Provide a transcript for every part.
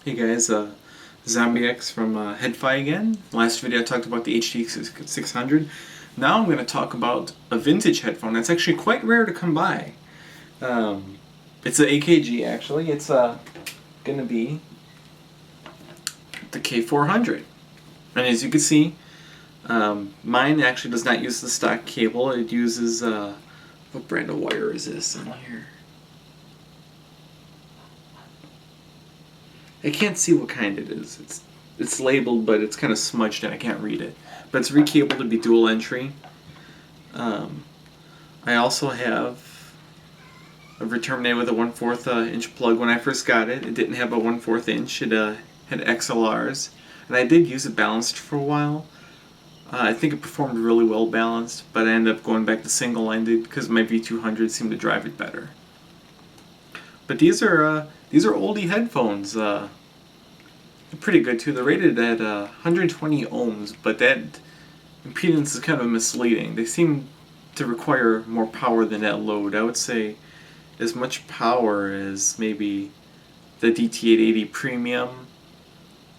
Hey guys, Zombie X from Headfi again. Last video I talked about the HD 600. Now I'm going to talk about a vintage headphone that's actually quite rare to come by. It's an AKG actually. It's going to be the K400. And as you can see, mine actually does not use the stock cable. It uses, what brand of wire is this in here? I can't see what kind it is. It's labeled, but it's kind of smudged and I can't read it. But it's recabled to be dual entry. I also have a return with a 1/4 inch plug. When I first got it, it didn't have a 1/4 inch. It had XLRs, and I did use it balanced for a while. I think it performed really well balanced, but I ended up going back to single-ended because my V200 seemed to drive it better. But these are oldie headphones. They're pretty good too. They're rated at 120 ohms, but that impedance is kind of misleading. They seem to require more power than that load. I would say as much power as maybe the DT880 Premium,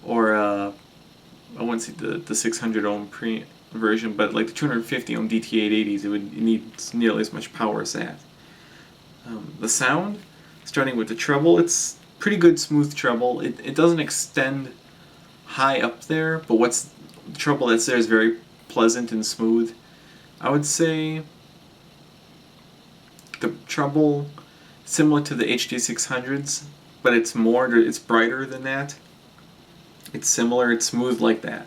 or I wouldn't say the 600 ohm version, but like the 250 ohm DT880s, it would need nearly as much power as that. The sound, starting with the treble, it's pretty good smooth treble. It doesn't extend high up there, but the treble that's there is very pleasant and smooth. I would say the treble similar to the HD 600s, but it's brighter than that. It's similar, it's smooth like that.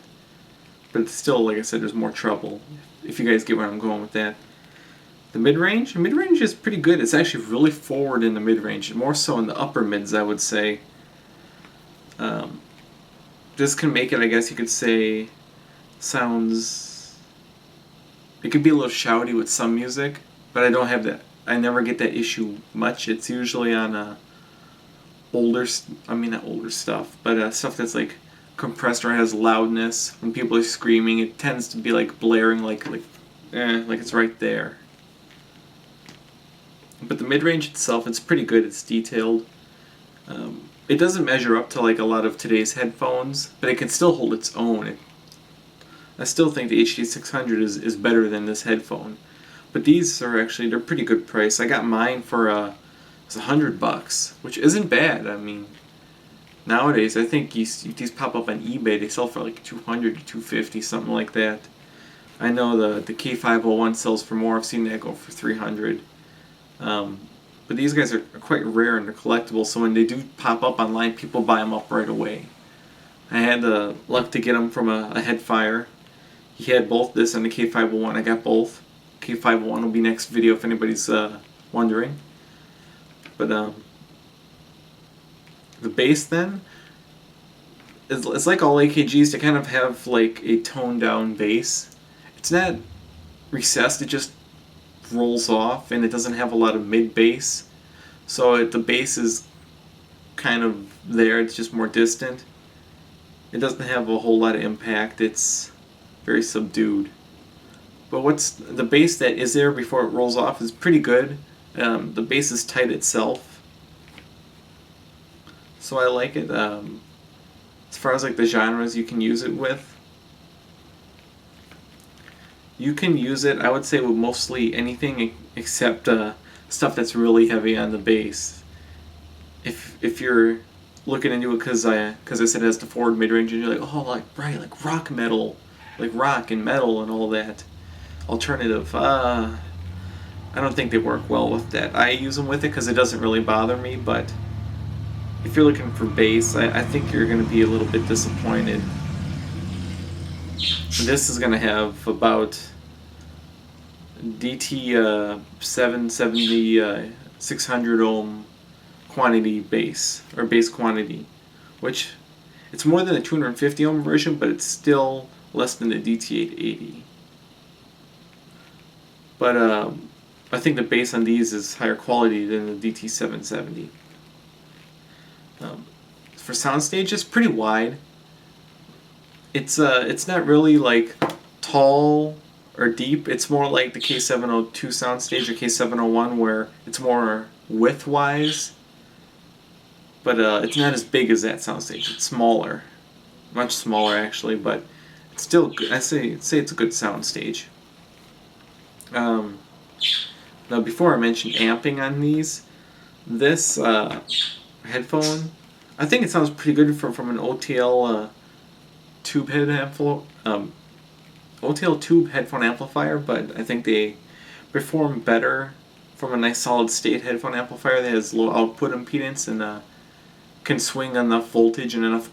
But it's still, like I said, there's more treble, if you guys get where I'm going with that. The mid-range is pretty good. It's actually really forward in the mid-range, more so in the upper mids, I would say. This can make it, I guess you could say, it could be a little shouty with some music, but I don't have that. I never get that issue much. It's usually on not older stuff, but stuff that's like compressed or has loudness. When people are screaming, it tends to be like blaring, like it's right there. But the mid-range itself, it's pretty good. It's detailed. It doesn't measure up to like a lot of today's headphones, but it can still hold its own. I still think the HD 600 is better than this headphone. But these are actually, they're pretty good price. I got mine for it's $100, which isn't bad. I mean, nowadays I think these pop up on eBay. They sell for like $200 to $250, something like that. I know the K501 sells for more. I've seen that go for $300. But these guys are quite rare and they're collectible, so when they do pop up online, people buy them up right away. I had the luck to get them from a Headfire. He had both this and the K501. I got both. K501 will be next video if anybody's wondering. But the bass then, it's like all AKGs to kind of have like a toned down bass. It's not recessed, it just rolls off, and it doesn't have a lot of mid bass, so the bass is kind of there, it's just more distant. It doesn't have a whole lot of impact, it's very subdued. But the bass that is there before it rolls off is pretty good. The bass is tight itself, so I like it. As far as like the genres you can use it with, you can use it, I would say, with mostly anything except stuff that's really heavy on the bass. If you're looking into it because I said it has the forward mid-range and you're like, oh, like rock metal, like rock and metal and all that, alternative, I don't think they work well with that. I use them with it because it doesn't really bother me, but if you're looking for bass, I think you're going to be a little bit disappointed. This is going to have about DT 770 600 ohm quantity bass, or bass quantity, which it's more than the 250 ohm version, but it's still less than the DT880. But I think the bass on these is higher quality than the DT 770. For Soundstage, it's pretty wide. It's not really like tall or deep. It's more like the K702 Soundstage or K701, where it's more width-wise. but it's not as big as that Soundstage. It's smaller, much smaller actually, but it's still good. I say it's a good Soundstage. Now, before I mention amping on these, this headphone, I think it sounds pretty good from an OTL tube head OTL tube headphone amplifier, but I think they perform better from a nice solid state headphone amplifier that has low output impedance and can swing enough voltage and enough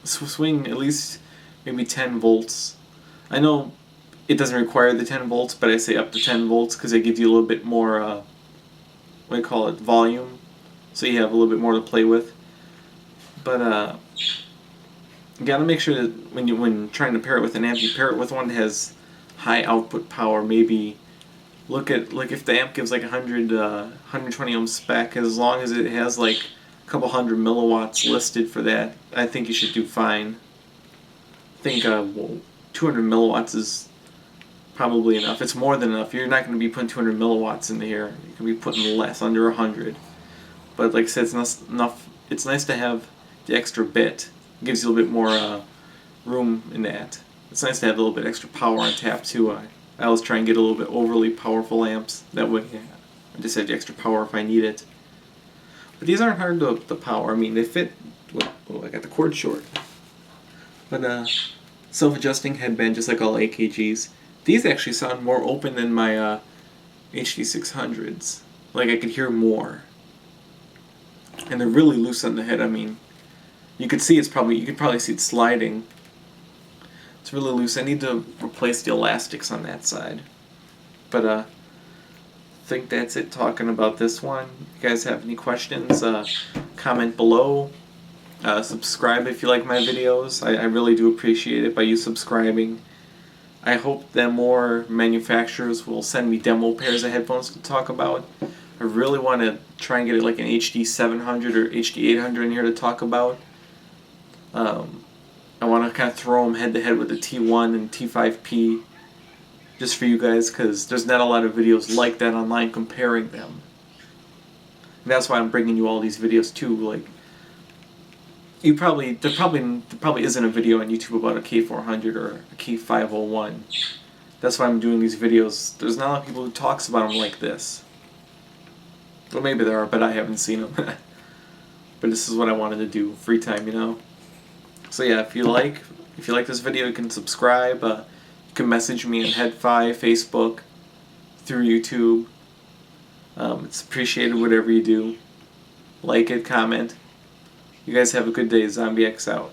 swing at least maybe 10 volts. I know it doesn't require the 10 volts, but I say up to 10 volts because it gives you a little bit more what do you call it, volume, so you have a little bit more to play with. But you gotta make sure that when trying to pair it with an amp, you pair it with one that has high output power. Maybe look at if the amp gives like 120 ohm spec, as long as it has like a couple hundred milliwatts listed for that, I think you should do fine. I think 200 milliwatts is probably enough. It's more than enough. You're not going to be putting 200 milliwatts into here. You can be putting less, under 100. But like I said, it's enough. It's nice to have the extra bit. It gives you a little bit more room in that. It's nice to have a little bit extra power on tap too. I always try and get a little bit overly powerful amps. That way, I just have the extra power if I need it. But these aren't hard to power. I mean, they fit. Oh, I got the cord short. But self-adjusting headband, just like all AKGs. These actually sound more open than my HD600s. Like I could hear more. And they're really loose on the head. I mean, you could probably see it sliding. It's really loose. I need to replace the elastics on that side. But I think that's it talking about this one. If you guys have any questions, comment below. Subscribe if you like my videos. I really do appreciate it by you subscribing. I hope that more manufacturers will send me demo pairs of headphones to talk about. I really want to try and get like an HD700 or HD800 in here to talk about. I want to kind of throw them head to head with the T1 and T5P just for you guys, because there's not a lot of videos like that online comparing them. And that's why I'm bringing you all these videos too. Like, there probably isn't a video on YouTube about a K400 or a K501. That's why I'm doing these videos. There's not a lot of people who talks about them like this. Well, maybe there are, but I haven't seen them. But this is what I wanted to do, free time, you know. So yeah, if you like this video, you can subscribe. You can message me on Head5, Facebook, through YouTube. It's appreciated whatever you do. Like it, comment. You guys have a good day. ZombieX out.